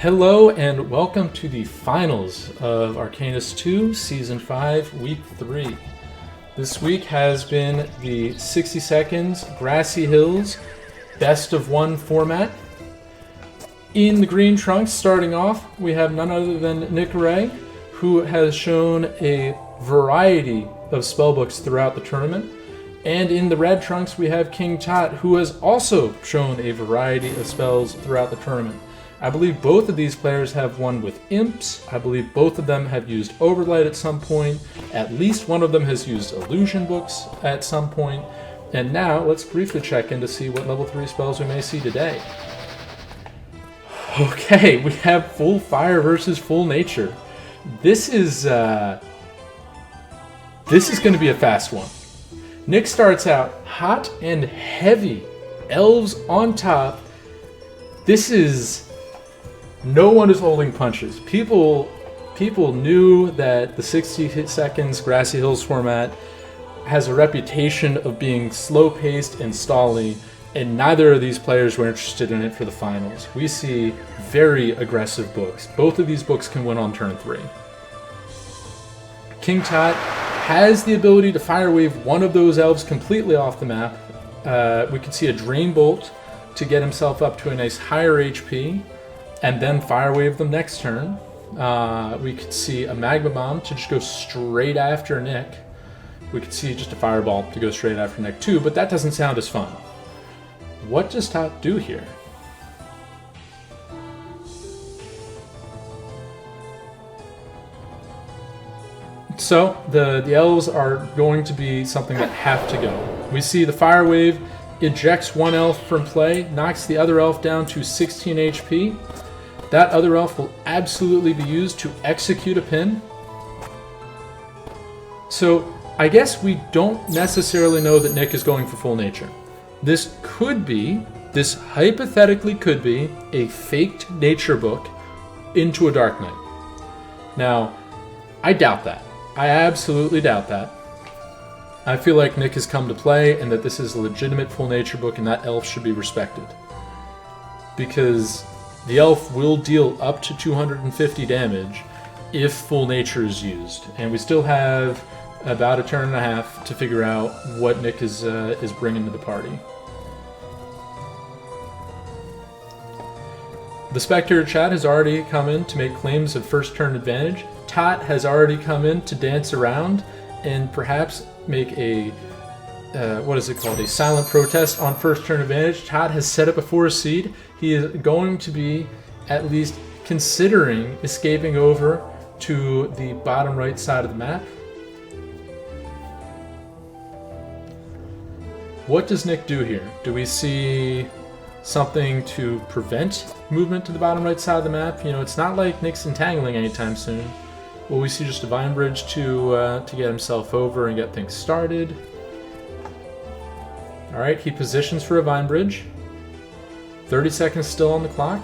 Hello and welcome to the finals of Arcanists2 Season 5, Week 3. This week has been the 60 seconds Grassy Hills best of one format. In the green trunks, starting off, we have none other than Nikaray, who has shown a variety of spellbooks throughout the tournament. And in the red trunks, we have King Tot, who has also shown a variety of spells throughout the tournament. I believe both of these players have won with imps. I believe both of them have used Overlight at some point. At least one of them has used illusion books at some point. And now let's briefly check in to see what level 3 spells we may see today. Okay, we have full fire versus full nature. This is going to be a fast one. Nick starts out hot and heavy. Elves on top. This is... No one is holding punches. People knew that the 60 seconds Grassy Hills format has a reputation of being slow-paced and stally, and neither of these players were interested in it for the finals. We see very aggressive books. Both of these books can win on turn 3. King Tot has the ability to fire wave one of those elves completely off the map. We can see a Drain Bolt to get himself up to a nice higher HP, and then fire wave them next turn. We could see a Magma Bomb to just go straight after Nick. We could see just a Fireball to go straight after Nick too, but that doesn't sound as fun. What does Tot do here? So the elves are going to be something that have to go. We see the Fire Wave ejects one elf from play, knocks the other elf down to 16 HP. That other elf will absolutely be used to execute a pin. So I guess we don't necessarily know that Nick is going for full nature. This hypothetically could be a faked nature book into a Dark Knight. Now, I doubt that. I absolutely doubt that. I feel like Nick has come to play and that this is a legitimate full nature book and that elf should be respected. Because the elf will deal up to 250 damage if full nature is used. And we still have about a turn and a half to figure out what Nick is bringing to the party. The Spectator chat has already come in to make claims of first turn advantage. Tot has already come in to dance around and perhaps make a a silent protest on first turn advantage. Tot has set up a 4 seed. He is going to be at least considering escaping over to the bottom right side of the map. What does Nick do here? Do we see something to prevent movement to the bottom right side of the map? You know, it's not like Nick's entangling anytime soon. Will we see just a Vine Bridge to get himself over and get things started? Alright, he positions for a Vine Bridge. 30 seconds still on the clock.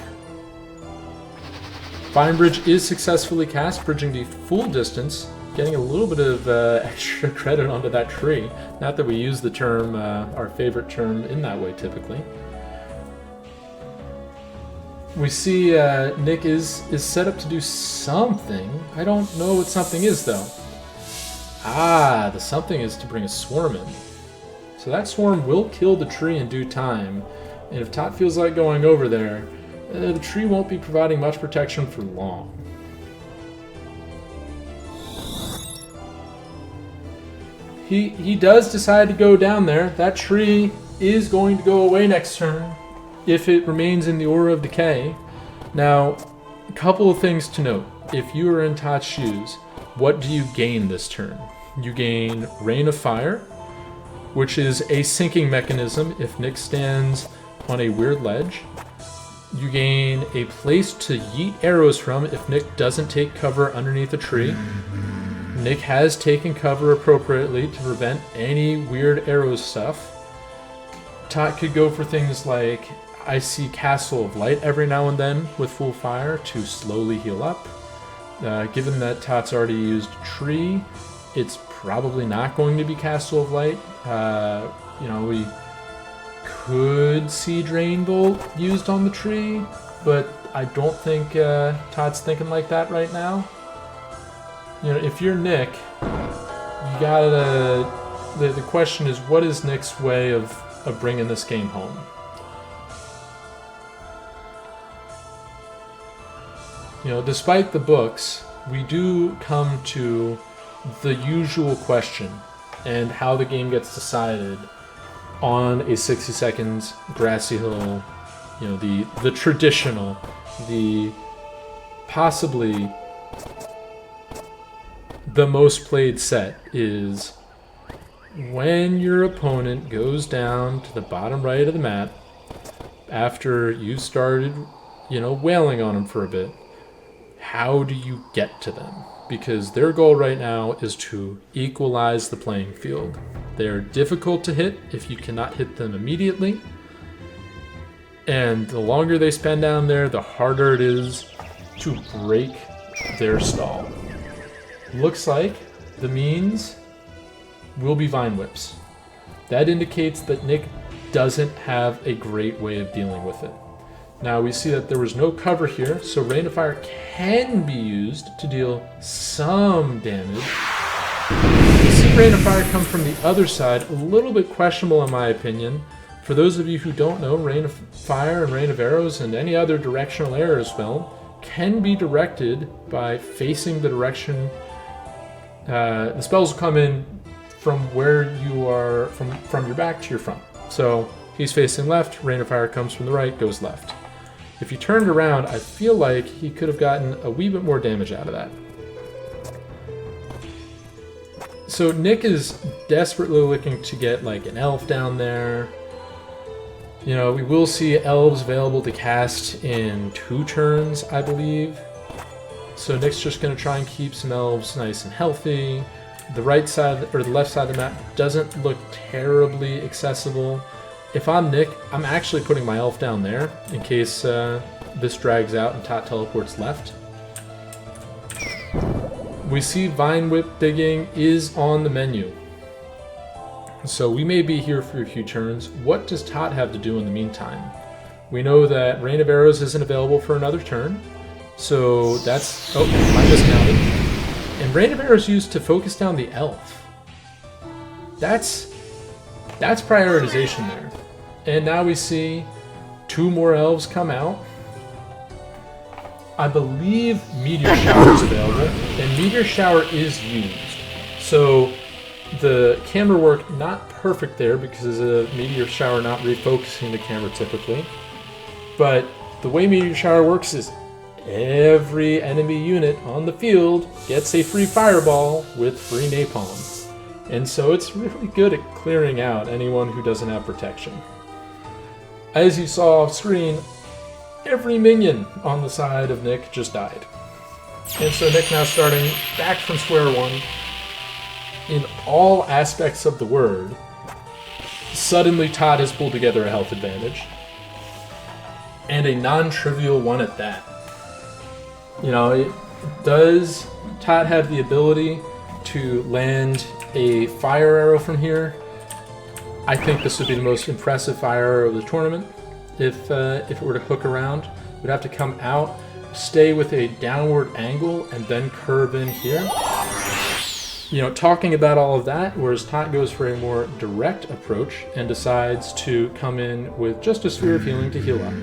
Vine Bridge is successfully cast, bridging the full distance, getting a little bit of extra credit onto that tree. Not that we use the term, our favorite term, in that way typically. We see Nick is set up to do something. I don't know what something is though. Ah, the something is to bring a swarm in. So that swarm will kill the tree in due time, and if Tot feels like going over there, the tree won't be providing much protection for long. He does decide to go down there. That tree is going to go away next turn if it remains in the Aura of Decay. Now, a couple of things to note. If you are in Tot's shoes, what do you gain this turn? You gain Rain of Fire, which is a sinking mechanism if Nick stands on a weird ledge. You gain a place to yeet arrows from if Nick doesn't take cover underneath a tree. Nick has taken cover appropriately to prevent any weird arrows stuff. Tot could go for things like I see Castle of Light every now and then with full fire to slowly heal up. Given that Tot's already used Tree, it's probably not going to be Castle of Light. We could see Drain Bolt used on the tree. but I don't think Todd's thinking like that right now. You know, if you're Nick, you gotta. The question is, what is Nick's way of bringing this game home? You know, despite the books, we do come to the usual question and how the game gets decided on a 60 seconds grassy hill, you know, the traditional, the possibly the most played set is when your opponent goes down to the bottom right of the map after you started, you know, wailing on them for a bit. How do you get to them? Because their goal right now is to equalize the playing field. They're difficult to hit if you cannot hit them immediately. And the longer they spend down there, the harder it is to break their stall. Looks like the means will be Vine Whips. That indicates that Nick doesn't have a great way of dealing with it. Now we see that there was no cover here, so Rain of Fire can be used to deal some damage. We see Rain of Fire come from the other side, a little bit questionable in my opinion. For those of you who don't know, Rain of Fire and Rain of Arrows and any other directional arrow spell can be directed by facing the direction. The spells will come in from where you are, from your back to your front. So he's facing left, Rain of Fire comes from the right, goes left. If he turned around, I feel like he could have gotten a wee bit more damage out of that. So Nick is desperately looking to get like an elf down there. You know, we will see elves available to cast in 2 turns, I believe. So Nick's just going to try and keep some elves nice and healthy. The right side, or the left side of the map doesn't look terribly accessible. If I'm Nick, I'm actually putting my elf down there in case this drags out and Tot teleports left. We see Vine Whip digging is on the menu. So we may be here for a few turns. What does Tot have to do in the meantime? We know that Rain of Arrows isn't available for another turn. So that's... Oh, I discounted. And Rain of Arrows used to focus down the elf. That's prioritization there. And now we see 2 more elves come out. I believe Meteor Shower is available, and Meteor Shower is used. So the camera work not perfect there because of Meteor Shower not refocusing the camera typically. But the way Meteor Shower works is every enemy unit on the field gets a free fireball with free napalm. And so it's really good at clearing out anyone who doesn't have protection. As you saw off screen, every minion on the side of Nick just died. And so Nick now starting back from square one in all aspects of the word. Suddenly Todd has pulled together a health advantage. And a non-trivial one at that. You know, does Todd have the ability to land a fire arrow from here? I think this would be the most impressive fire arrow of the tournament. If it were to hook around, it would have to come out, stay with a downward angle, and then curve in here. You know, talking about all of that, whereas Tot goes for a more direct approach and decides to come in with just a sphere of healing to heal up.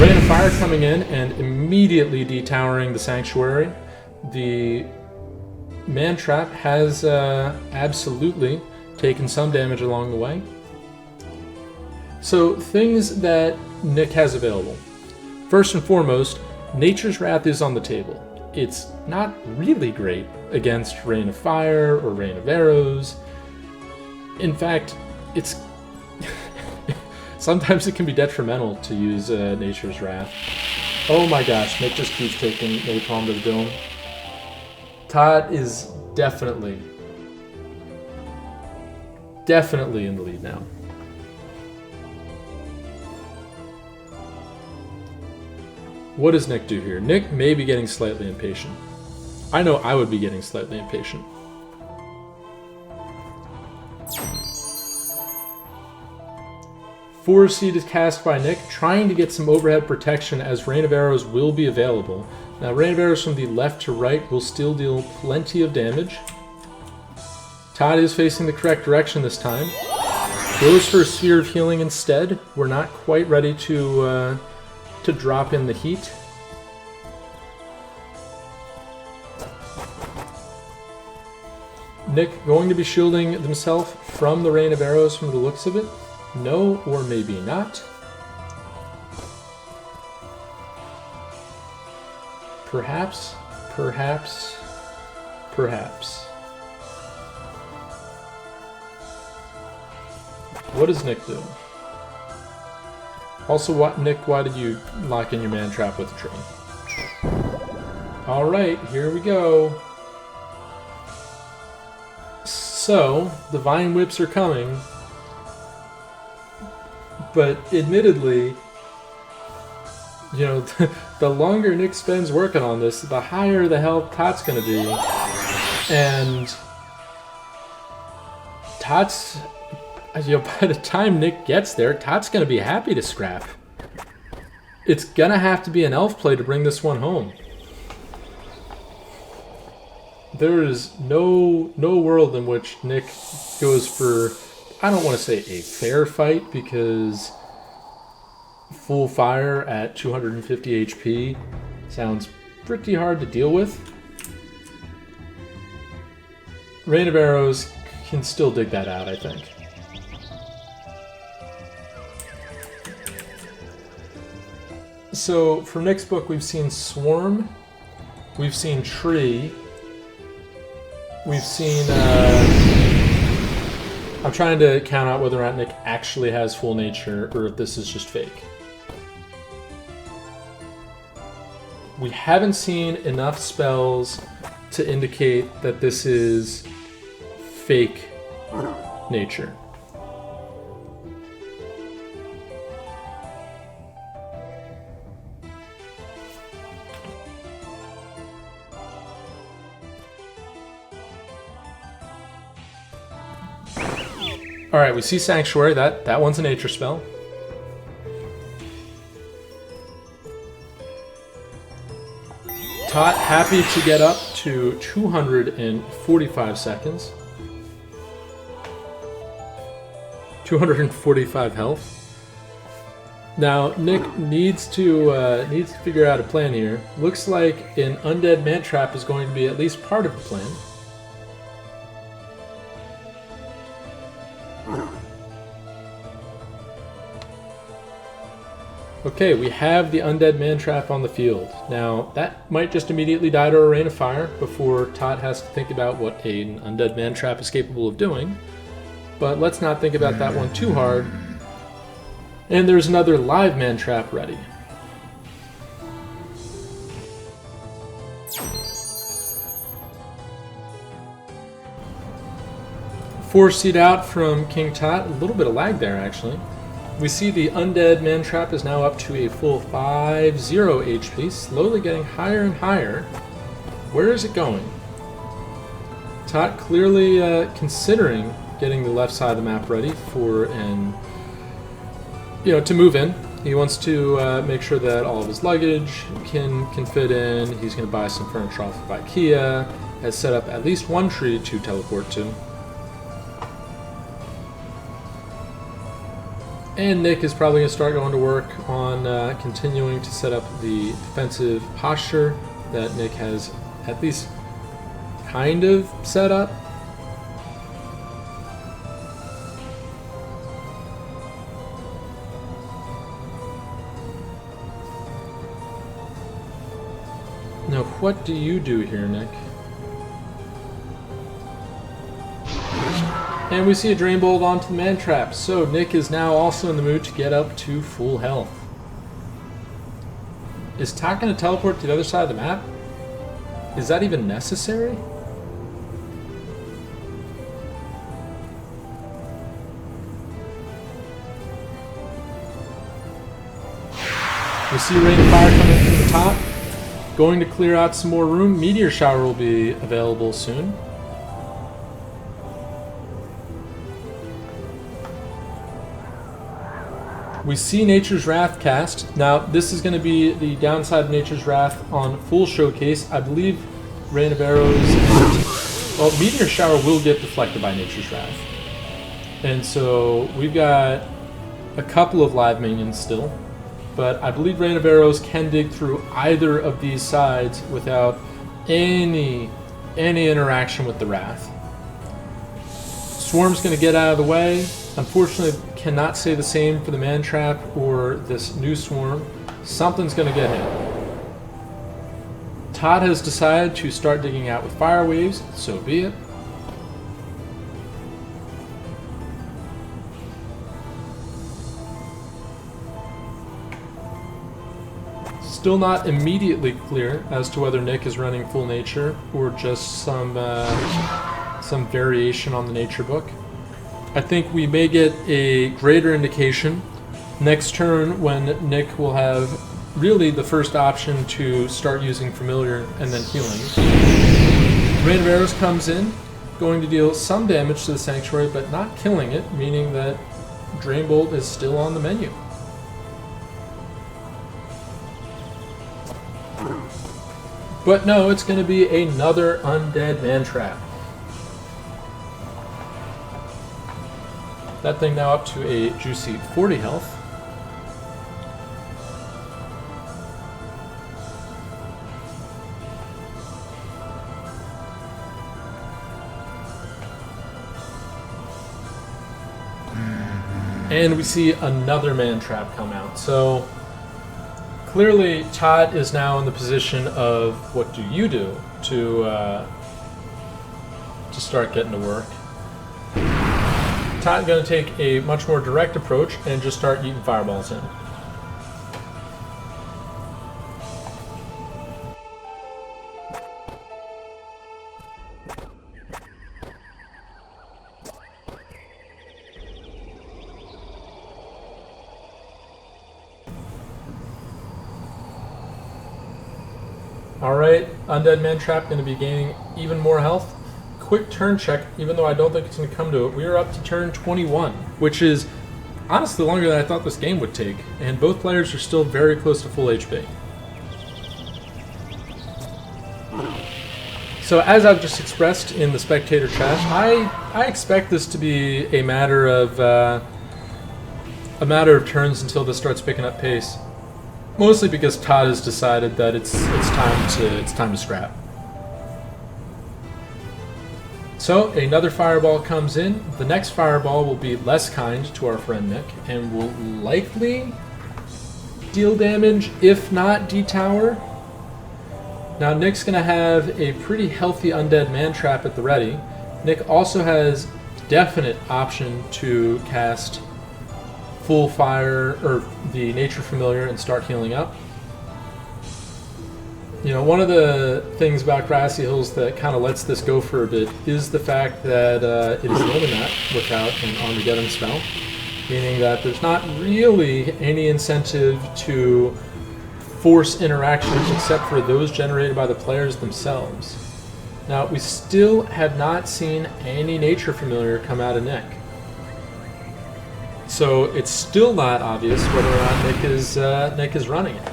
Rain of Fire coming in and immediately detowering the Sanctuary. The Man Trap has absolutely taken some damage along the way. So things that Nick has available. First and foremost, Nature's Wrath is on the table. It's not really great against Rain of Fire or Rain of Arrows. In fact, it's sometimes it can be detrimental to use Nature's Wrath. Oh my gosh, Nick just keeps taking napalm to the dome. Todd is definitely in the lead now. What does Nick do here? Nick may be getting slightly impatient. I know I would be getting slightly impatient. Force Seed is cast by Nick, trying to get some overhead protection as Rain of Arrows will be available. Now, Rain of Arrows from the left to right will still deal plenty of damage. Todd is facing the correct direction this time. Goes for a Sphere of Healing instead. We're not quite ready to drop in the heat. Nick going to be shielding himself from the Rain of Arrows from the looks of it. No, or maybe not. Perhaps, perhaps, perhaps. What does Nick do? Also, Nick, why did you lock in your man trap with a tree? Alright, here we go. So, the Vine Whips are coming. But admittedly, you know, the longer Nick spends working on this, the higher the health Tot's going to be. And Tot's, you know, by the time Nick gets there, Tot's going to be happy to scrap. It's going to have to be an elf play to bring this one home. There is no world in which Nick goes for, I don't want to say a fair fight, because full fire at 250 HP sounds pretty hard to deal with. Rain of Arrows can still dig that out, I think. So for Nick's book, we've seen Swarm, we've seen Tree, we've seen... I'm trying to count out whether or not Nick actually has full nature or if this is just fake. We haven't seen enough spells to indicate that this is fake nature. Alright, we see Sanctuary. That one's a nature spell. Tot happy to get up to 245 seconds. 245 health. Now, Nick needs to figure out a plan here. Looks like an Undead Mantrap is going to be at least part of the plan. Okay, we have the Undead Mantrap on the field. Now, that might just immediately die to a Rain of Fire before Tot has to think about what an Undead Mantrap is capable of doing. But let's not think about that one too hard. And there's another live Mantrap ready. Force Seed out from King Tot. A little bit of lag there, actually. We see the Undead Mantrap is now up to a full 50 HP, slowly getting higher and higher. Where is it going? Tot clearly considering getting the left side of the map ready for to move in. He wants to make sure that all of his luggage can fit in. He's going to buy some furniture off of IKEA. Has set up at least one tree to teleport to. And Nick is probably going to start going to work on continuing to set up the defensive posture that Nick has at least kind of set up. Now, what do you do here, Nick? And we see a Drain Bolt onto the Mantrap, so Nick is now also in the mood to get up to full health. Is Tot going to teleport to the other side of the map? Is that even necessary? We see Rain of Fire coming from the top. Going to clear out some more room. Meteor Shower will be available soon. We see Nature's Wrath cast. Now, this is going to be the downside of Nature's Wrath on full showcase. I believe Rain of Arrows... Well, Meteor Shower will get deflected by Nature's Wrath. And so, we've got a couple of live minions still. But I believe Rain of Arrows can dig through either of these sides without any interaction with the Wrath. Swarm's going to get out of the way. Unfortunately, cannot say the same for the Man Trap or this new Swarm. Something's going to get hit. Todd has decided to start digging out with Fire Waves, so be it. Still not immediately clear as to whether Nick is running full nature or just some variation on the nature book. I think we may get a greater indication next turn when Nick will have really the first option to start using Familiar and then healing. Rain of Arrows comes in, going to deal some damage to the Sanctuary, but not killing it, meaning that Drain Bolt is still on the menu. But no, it's going to be another Undead Man Trap. That thing now up to a juicy 40 health. And we see another Man Trap come out. So clearly Todd is now in the position of what do you do to start getting to work. Todd going to take a much more direct approach and just start eating fireballs in. Alright, Undead Man Trap going to be gaining even more health. Quick turn check, even though I don't think it's going to come to it. We are up to turn 21, which is honestly longer than I thought this game would take, and both players are still very close to full HP. So as I've just expressed in the spectator chat, I expect this to be a matter of turns until this starts picking up pace. Mostly because Todd has decided that it's time to scrap. So another fireball comes in. The next fireball will be less kind to our friend Nick and will likely deal damage, if not detower. Now Nick's going to have a pretty healthy Undead Man Trap at the ready. Nick also has definite option to cast full fire or the Nature Familiar and start healing up. You know, one of the things about Grassy Hills that kind of lets this go for a bit is the fact that it is Illuminat without an Armageddon spell, meaning that there's not really any incentive to force interactions except for those generated by the players themselves. Now, we still have not seen any Nature Familiar come out of Nick. So it's still not obvious whether or not Nick is running it.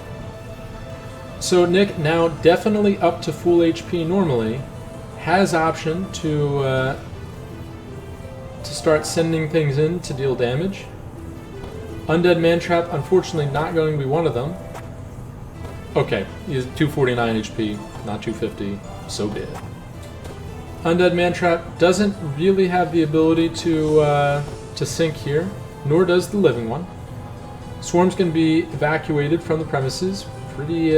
So Nick, now definitely up to full HP normally, has option to start sending things in to deal damage. Undead Man Trap, unfortunately not going to be one of them. Okay, he has 249 HP, not 250, so be it. Undead Man Trap doesn't really have the ability to sync here, nor does the living one. Swarm's going to be evacuated from the premises pretty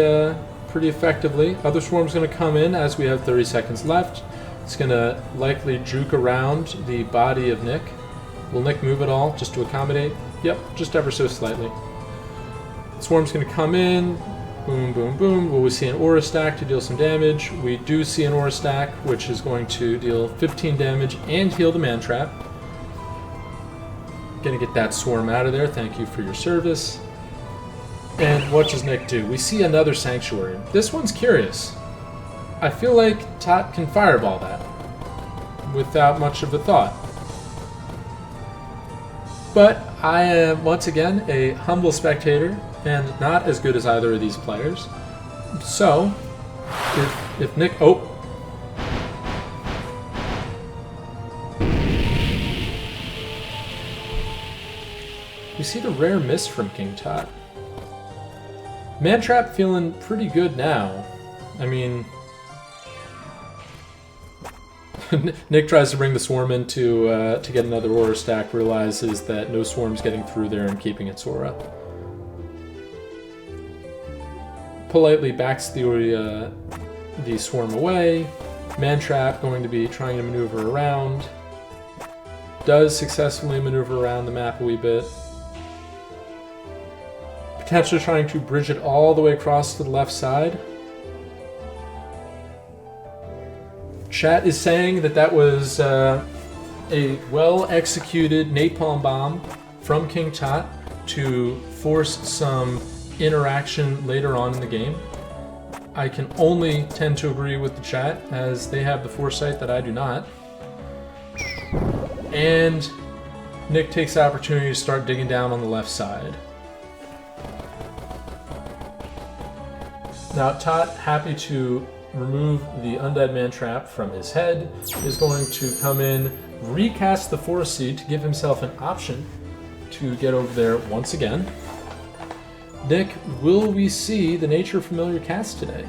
effectively. Other swarm's going to come in as we have 30 seconds left. It's going to likely juke around the body of Nick. Will Nick move at all just to accommodate? Yep, just ever so slightly. Swarm's going to come in. Boom, boom, boom. Will we see an aura stack to deal some damage? We do see an aura stack, which is going to deal 15 damage and heal the Man Trap. Gonna get that swarm out of there. Thank you for your service. And what does Nick do? We see another Sanctuary. This one's curious. I feel like Tot can fireball that without much of a thought. But I am, once again, a humble spectator and not as good as either of these players. So, if Nick... Oh! We see the rare miss from King Tot. Mantrap feeling pretty good now. I mean... Nick tries to bring the swarm in to get another aura stack, realizes that no swarm's getting through there and keeping its aura. Politely backs the swarm away. Mantrap going to be trying to maneuver around. Does successfully maneuver around the map a wee bit. Potentially trying to bridge it all the way across to the left side. Chat is saying that that was a well-executed napalm bomb from King Tot to force some interaction later on in the game. I can only tend to agree with the chat, as they have the foresight that I do not. And Nick takes the opportunity to start digging down on the left side. Now Tot, happy to remove the Undead Mantrap from his head, is going to come in, recast the Forest Seed to give himself an option to get over there once again. Nick, will we see the Nature Familiar cast today?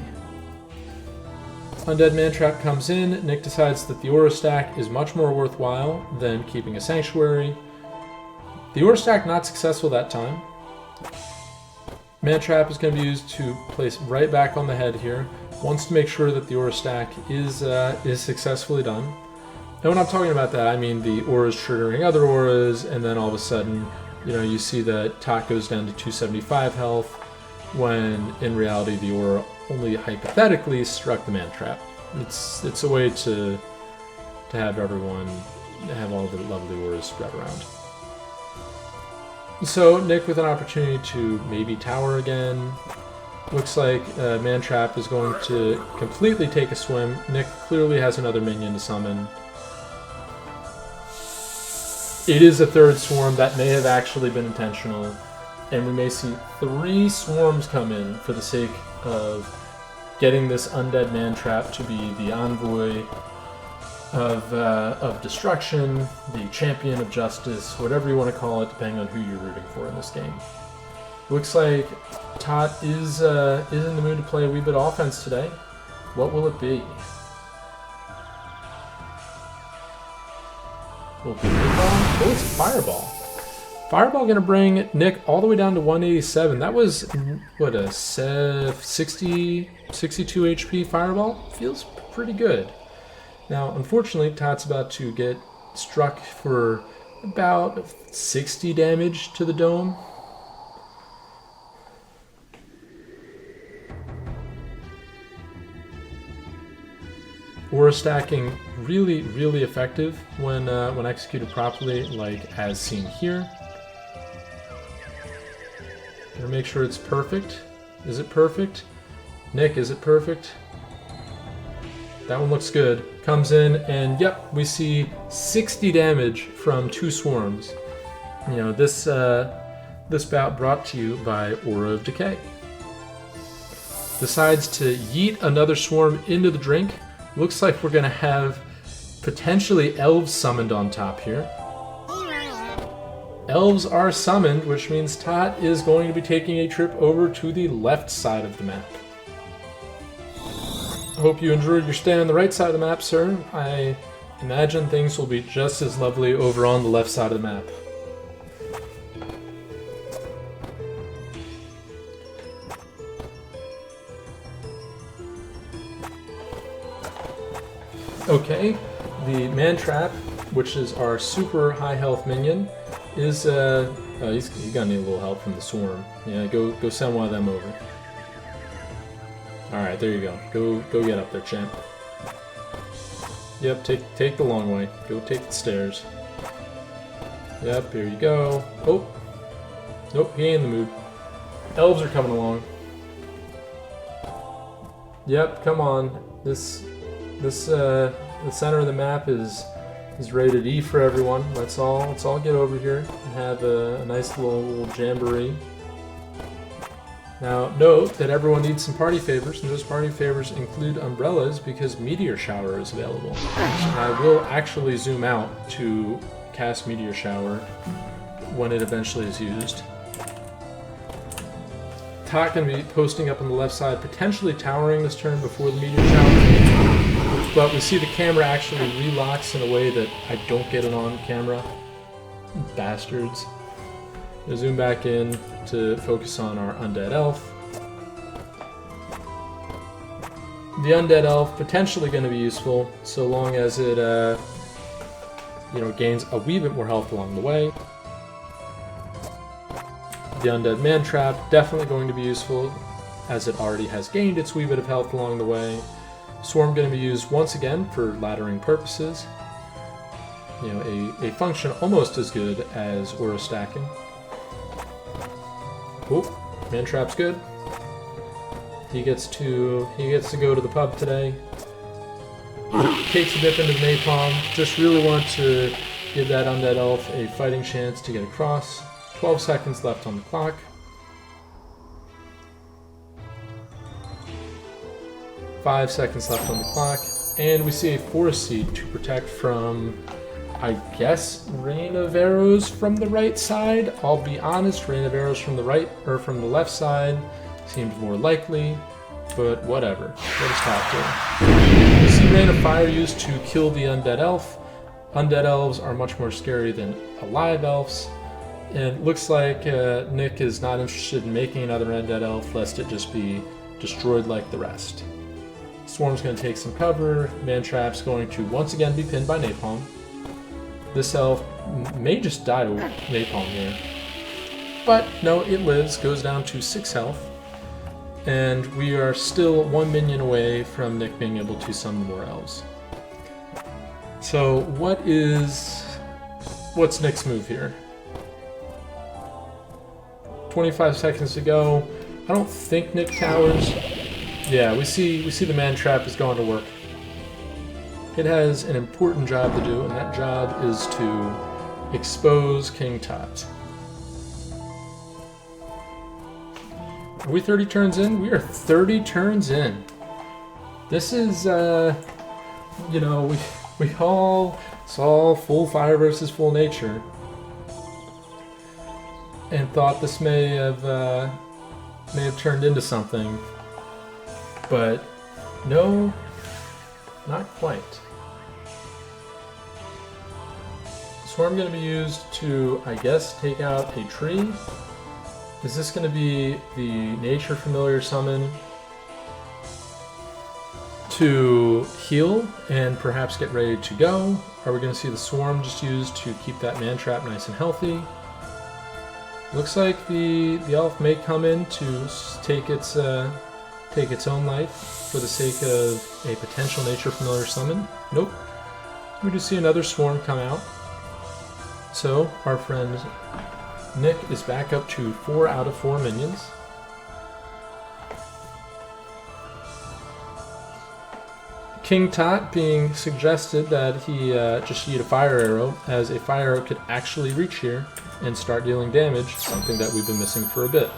Undead Mantrap comes in. Nick decides that the Aura Stack is much more worthwhile than keeping a Sanctuary. The Aura Stack not successful that time. Mantrap is going to be used to place right back on the head here. Wants to make sure that the Aura Stack is successfully done. And when I'm talking about that, I mean the auras triggering other auras, and then all of a sudden, you know, you see that Tot goes down to 275 health, when in reality the aura only hypothetically struck the Mantrap. It's a way to have everyone have all the lovely auras spread around. So Nick with an opportunity to maybe tower again. Looks like Mantrap is going to completely take a swim. Nick clearly has another minion to summon. It is a third swarm. That may have actually been intentional. And we may see 3 swarms come in for the sake of getting this Undead Mantrap to be the envoy of destruction, the champion of justice, whatever you want to call it, depending on who you're rooting for in this game. Looks like Tot is in the mood to play a wee bit of offense today. What will it be? Will it be Napalm? Oh, it's Fireball. Fireball going to bring Nick all the way down to 187. That was, what, a 62 HP Fireball? Feels pretty good. Now, unfortunately, Tot's about to get struck for about 60 damage to the dome. Aura stacking really, really effective when executed properly, like as seen here. Gotta make sure it's perfect. Is it perfect? Nick, is it perfect? That one looks good. Comes in, and yep, we see 60 damage from 2 swarms. You know, this bout brought to you by Aura of Decay. Decides to yeet another swarm into the drink. Looks like we're gonna have potentially elves summoned on top here. Elves are summoned, which means Tot is going to be taking a trip over to the left side of the map. I hope you enjoyed your stay on the right side of the map, sir. I imagine things will be just as lovely over on the left side of the map. Okay, the Mantrap, which is our super high health minion, is he's gonna need a little help from the swarm. Yeah, go send one of them over. All right, there you go. Go get up there, champ. Yep, take the long way. Go take the stairs. Yep, here you go. Oh, nope, he ain't in the mood. Elves are coming along. Yep, come on. The center of the map is rated E for everyone. Let's all get over here and have a nice little jamboree. Now, note that everyone needs some party favors, and those party favors include umbrellas because Meteor Shower is available. And I will actually zoom out to cast Meteor Shower when it eventually is used. Tot going to be posting up on the left side, potentially towering this turn before the Meteor Shower. But we see the camera actually relocks in a way that I don't get it on camera. Bastards. We'll zoom back in to focus on our Undead Elf. The Undead Elf potentially going to be useful so long as it gains a wee bit more health along the way. The Undead Man Trap definitely going to be useful as it already has gained its wee bit of health along the way. Swarm going to be used once again for laddering purposes. You know, a function almost as good as aura stacking. Oh, Man Trap's good. He gets to go to the pub today. Takes a dip into the napalm. Just really want to give that Undead Elf a fighting chance to get across. 12 seconds left on the clock. Five seconds left on the clock. And we see a Forest Seed to protect from, I guess, Rain of Arrows from the right side. I'll be honest, Rain of Arrows from the right or from the left side seems more likely, but whatever. Let us talk to him. We see Rain of Fire used to kill the Undead Elf. Undead Elves are much more scary than alive elves. And it looks like Nick is not interested in making another Undead Elf, lest it just be destroyed like the rest. Swarm's going to take some cover. Man Trap's going to once again be pinned by Napalm. This elf may just die to Napalm here. But no, it lives, goes down to 6 health. And we are still 1 minion away from Nick being able to summon more elves. So what's Nick's move here? 25 seconds to go. I don't think Nick towers. Yeah, we see the Man Trap is going to work. It has an important job to do, and that job is to expose King Tot. Are we 30 turns in? We are 30 turns in. This is, we all saw full fire versus full nature, and thought this may have turned into something, but no, not quite. Swarm going to be used to, I guess, take out a tree. Is this going to be the Nature Familiar summon to heal and perhaps get ready to go? Are we going to see the Swarm just used to keep that Man Trap nice and healthy? Looks like the elf may come in to take its own life for the sake of a potential Nature Familiar summon. Nope. We do see another Swarm come out. So our friend Nick is back up to 4 out of 4 minions. King Tot being suggested that he just eat a fire arrow, as a fire arrow could actually reach here and start dealing damage, something that we've been missing for a bit.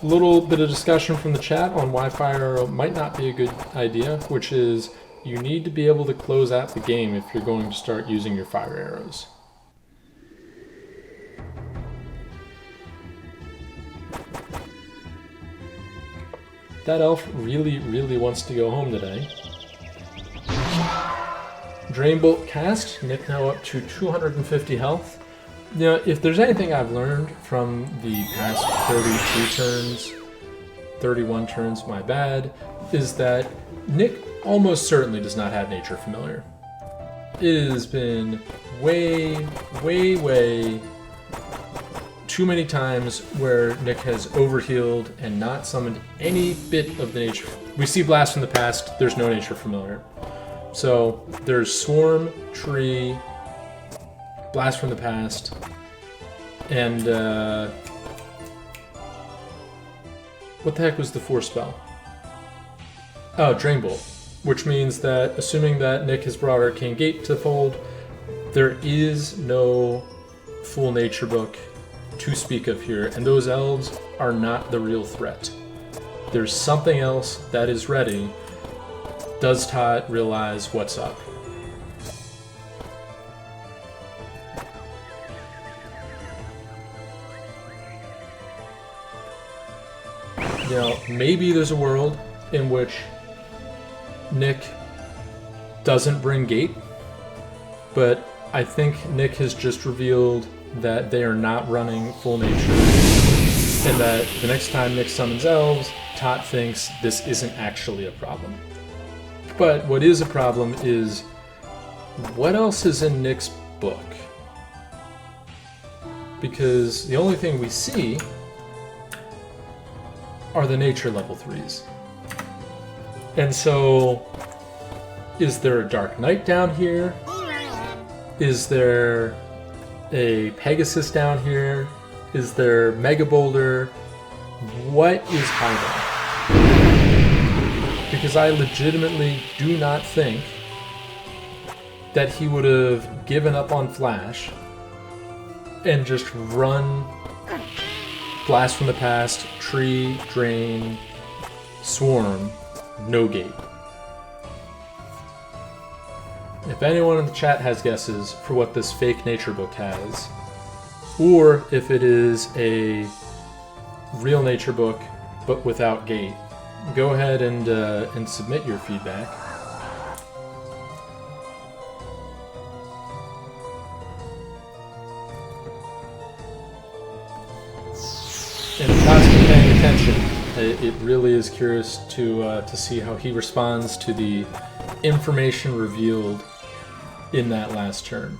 A little bit of discussion from the chat on why fire arrow might not be a good idea, which is you need to be able to close out the game if you're going to start using your fire arrows. That elf really, really wants to go home today. Drain Bolt cast, Nick now up to 250 health. You know, if there's anything I've learned from the past 32 turns, 31 turns, my bad, is that Nick almost certainly does not have Nature Familiar. It has been way too many times where Nick has overhealed and not summoned any bit of the nature. We see Blast from the Past, there's no nature familiar. So there's Swarm, Tree, Blast from the Past, and what the heck was the fourth spell? Oh, Drain Bolt, which means that, assuming that Nick has brought Arcane Gate to the fold, there is no full nature book to speak of here, and those elves are not the real threat. There's something else that is ready. Does Tot realize what's up? You know, maybe there's a world in which Nick doesn't bring Gate, but I think Nick has just revealed that they are not running full nature, and that the next time Nick summons elves, Tot thinks this isn't actually a problem. But what is a problem is, what else is in Nick's book? Because the only thing we see are the nature level 3s. And so, is there a Dark Knight down here? Is there a Pegasus down here? Is there Mega Boulder? What is hiding? Because I legitimately do not think that he would have given up on Flash and just run Blast from the Past, Tree, Drain, Swarm, no Gate. If anyone in the chat has guesses for what this fake nature book has, or if it is a real nature book but without Gate, go ahead and submit your feedback. And if Todd's been paying attention, it really is curious to see how he responds to the information revealed in that last turn.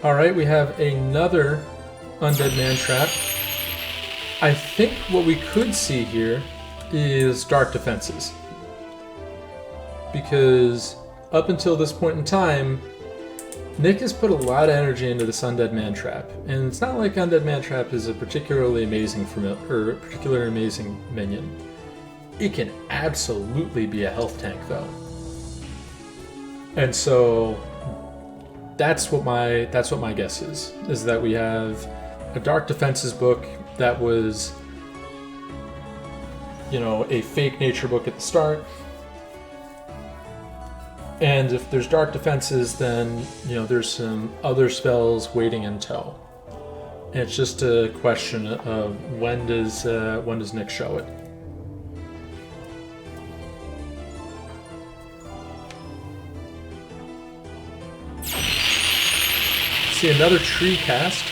Alright, we have another Undead Man Trap. I think what we could see here is Dark Defenses. Because up until this point in time, Nick has put a lot of energy into this Undead Man Trap, and it's not like Undead Man Trap is a particularly amazing minion. It can absolutely be a health tank, though. And so that's what my guess is that we have a Dark Defenses book that was, you know, a fake nature book at the start. And if there's Dark Defenses, then, you know, there's some other spells waiting in tow. And it's just a question of when does Nick show it? See another tree cast.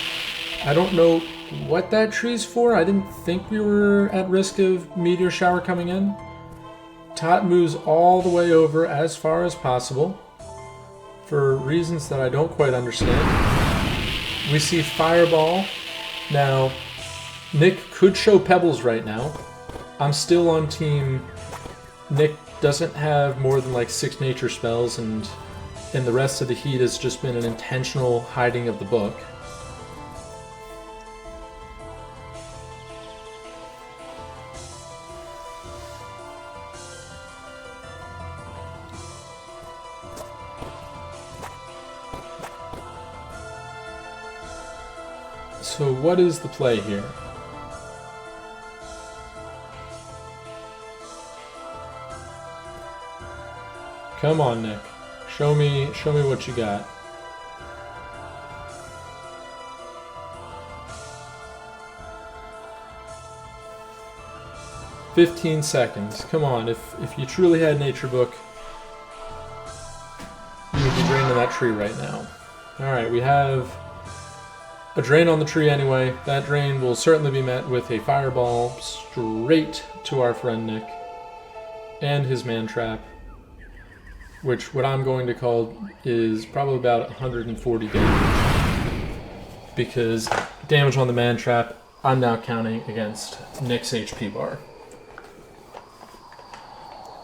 I don't know what that tree's for. I didn't think we were at risk of Meteor Shower coming in. Tot moves all the way over as far as possible for reasons that I don't quite understand. We see Fireball. Now, Nick could show Pebbles right now. I'm still on team Nick doesn't have more than like 6 nature spells, and the rest of the heat has just been an intentional hiding of the book. So what is the play here? Come on, Nick. Show me what you got. "15 seconds. Come on, if you truly had Nature Book, you would be draining that tree right now." Alright, we have a drain on the tree anyway. That drain will certainly be met with a fireball straight to our friend Nick and his man trap, which what I'm going to call is probably about 140 damage, because damage on the man trap I'm now counting against Nick's HP bar.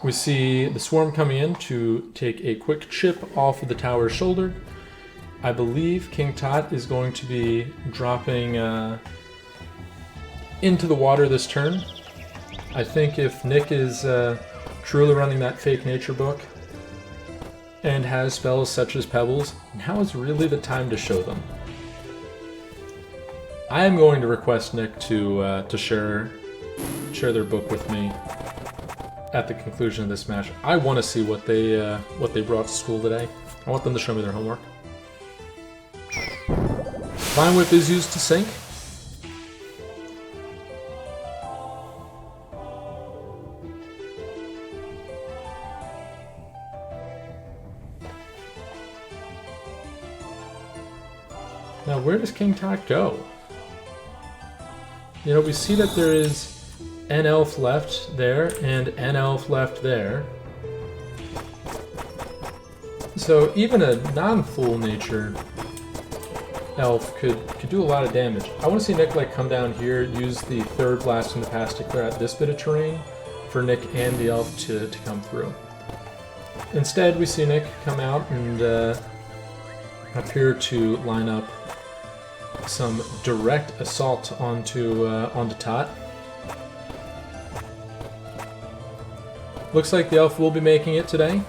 We see the swarm coming in to take a quick chip off of the tower's shoulder. I believe King Tot is going to be dropping into the water this turn. I think if Nick is truly running that fake nature book and has spells such as Pebbles, now is really the time to show them. I am going to request Nick to share their book with me at the conclusion of this match. I want to see what they brought to school today. I want them to show me their homework. Vine Whip is used to sink. Now, where does King Tot go? You know, we see that there is an elf left there and an elf left there. So even a non-full nature elf could do a lot of damage. I want to see Nick like come down here, use the third blast in the past to clear out this bit of terrain for Nick and the elf to come through. Instead, we see Nick come out and appear to line up some direct assault onto Tot. Looks like the elf will be making it today.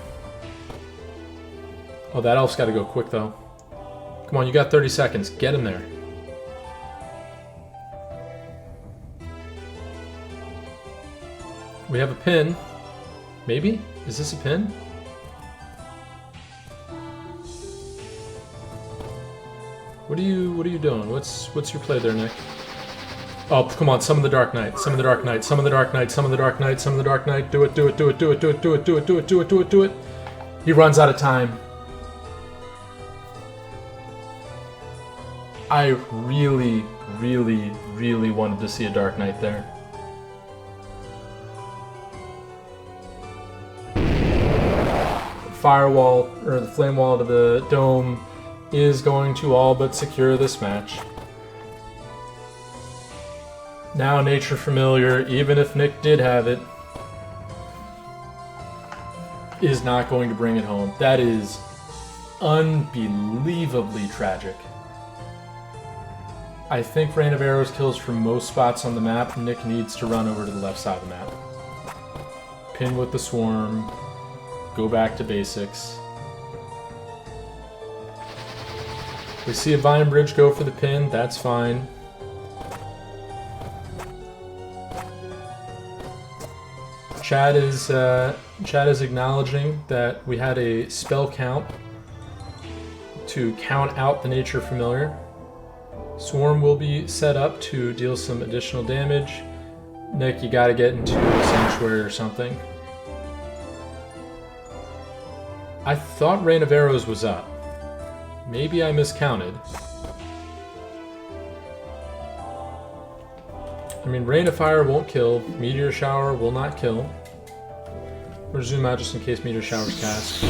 Oh, that elf's got to go quick though. Come on, you got 30 seconds. Get him there. We have a pin. Maybe? Is this a pin? What are you doing? What's your play there, Nick? Oh, come on, summon the Dark Knight. Summon the Dark Knight. Summon the Dark Knight. Summon the Dark Knight. Summon the Dark Knight. Do it, do it, do it, do it, do it, do it, do it, do it, do it, do it, do it. He runs out of time. I really, really, really wanted to see a Dark Knight there. Firewall, or the flame wall to the dome, is going to all but secure this match. Now Nature Familiar, even if Nick did have it, is not going to bring it home. That is unbelievably tragic. I think Rain of Arrows kills from most spots on the map. Nick needs to run over to the left side of the map. Pin with the swarm. Go back to basics. We see a Vine Bridge go for the pin. That's fine. Chad is acknowledging that we had a spell count to count out the Nature Familiar. Swarm will be set up to deal some additional damage. Nick, you gotta get into a Sanctuary or something. I thought Rain of Arrows was up. Maybe I miscounted. I mean, Rain of Fire won't kill. Meteor Shower will not kill. We'll zoom out just in case Meteor Shower's cast.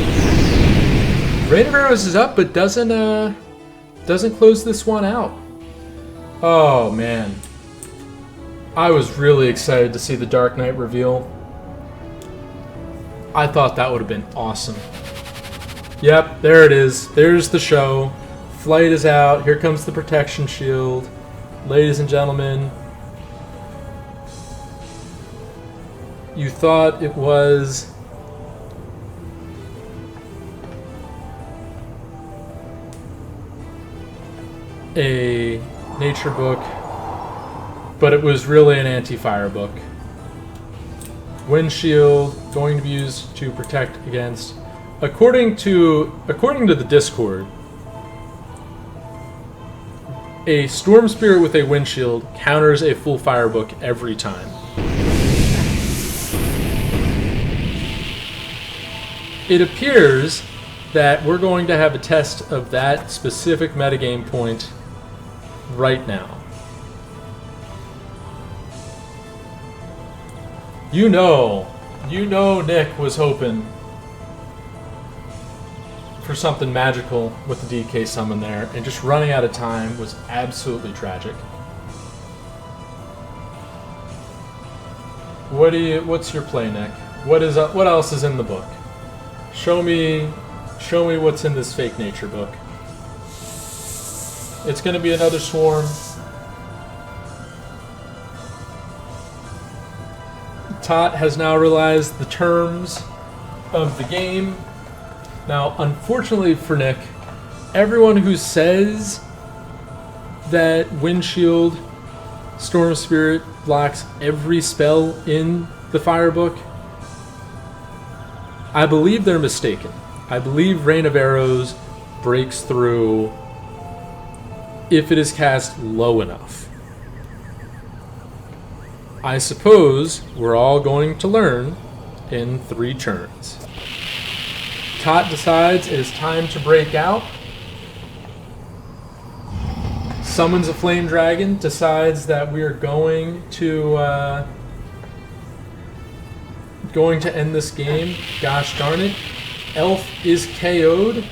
Rain of Arrows is up, but doesn't close this one out. Oh, man. I was really excited to see the Dark Knight reveal. I thought that would have been awesome. Yep, there it is. There's the show. Flight is out. Here comes the protection shield. Ladies and gentlemen, you thought it was a nature book, but it was really an anti-fire book. Windshield going to be used to protect against, according to the Discord, a Storm Spirit with a windshield counters a full fire book every time. It appears that we're going to have a test of that specific metagame point right now. You know Nick was hoping for something magical with the DK summon there, and just running out of time was absolutely tragic. What's your play, Nick? What else is in the book? Show me what's in this fake nature book. It's going to be another swarm. Tot has now realized the terms of the game. Now, unfortunately for Nick, everyone who says that Windshield Storm Spirit blocks every spell in the Fire Book, I believe they're mistaken. I believe Rain of Arrows breaks through if it is cast low enough. I suppose we're all going to learn in 3 turns. Tot decides it is time to break out. Summons a flame dragon, decides that we are going to end this game. Gosh darn it. Elf is KO'd.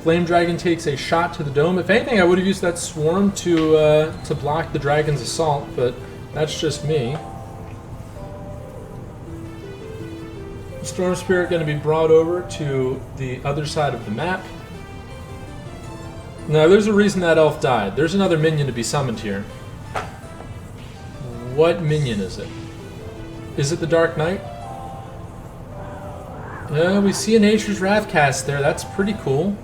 Flame dragon takes a shot to the dome. If anything, I would have used that swarm to block the dragon's assault, but that's just me. Storm Spirit going to be brought over to the other side of the map. Now, there's a reason that elf died. There's another minion to be summoned here. What minion is it? Is it the Dark Knight? We see a Nature's Wrath cast there. That's pretty cool.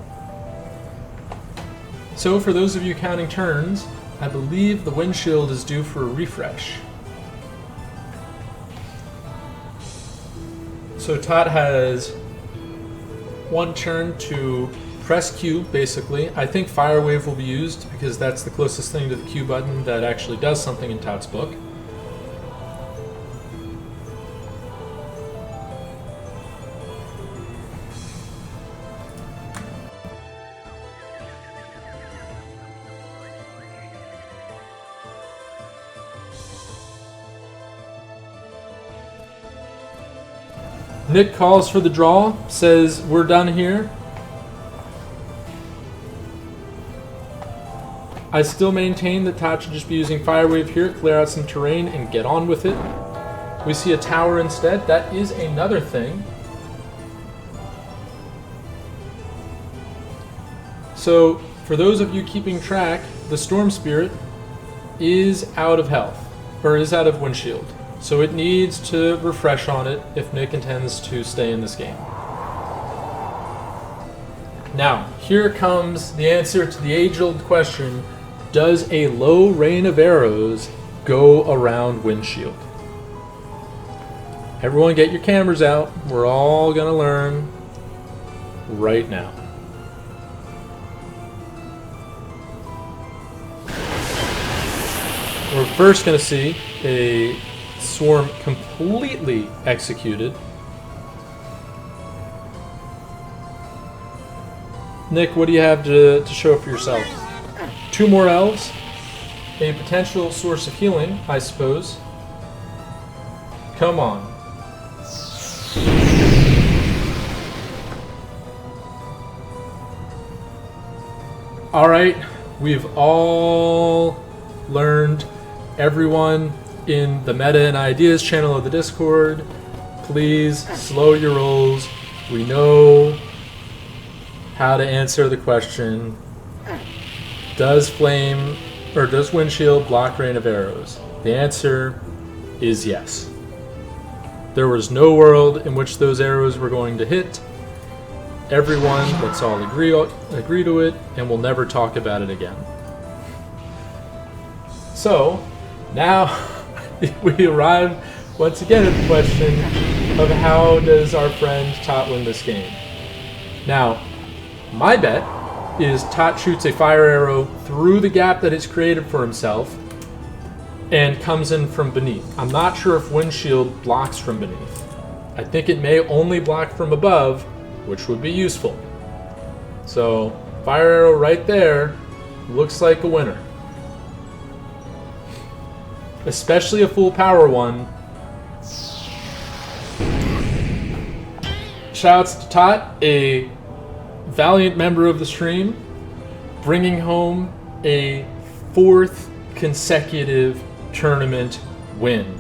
So, for those of you counting turns, I believe the Windshield is due for a refresh. So Tot has 1 turn to press Q, basically. I think Fire Wave will be used because that's the closest thing to the Q button that actually does something in Tot's book. Nick calls for the draw, says we're done here. I still maintain that Tot should just be using Fire Wave here, clear out some terrain, and get on with it. We see a tower instead. That is another thing. So, for those of you keeping track, the Storm Spirit is out of health, or is out of Windshield. So it needs to refresh on it if Nick intends to stay in this game. Now, here comes the answer to the age-old question, does a low rain of arrows go around Windshield? Everyone get your cameras out. We're all going to learn right now. We're first going to see a swarm completely executed. Nick, what do you have to show for yourself? 2 more elves, a potential source of healing, I suppose. Come on. Alright, we've all learned. Everyone in the Meta and Ideas channel of the Discord, please slow your rolls. We know how to answer the question, does Windshield block rain of arrows? The answer is yes. There was no world in which those arrows were going to hit. Everyone, let's all agree to it, and we'll never talk about it again. So, now we arrive once again at the question of how does our friend Tot win this game. Now, my bet is Tot shoots a fire arrow through the gap that he's created for himself and comes in from beneath. I'm not sure if Windshield blocks from beneath. I think it may only block from above, which would be useful. So, fire arrow right there looks like a winner. Especially a full power one. Shouts to Tot, a valiant member of the stream, bringing home a 4th consecutive tournament win.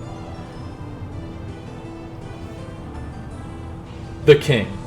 The King.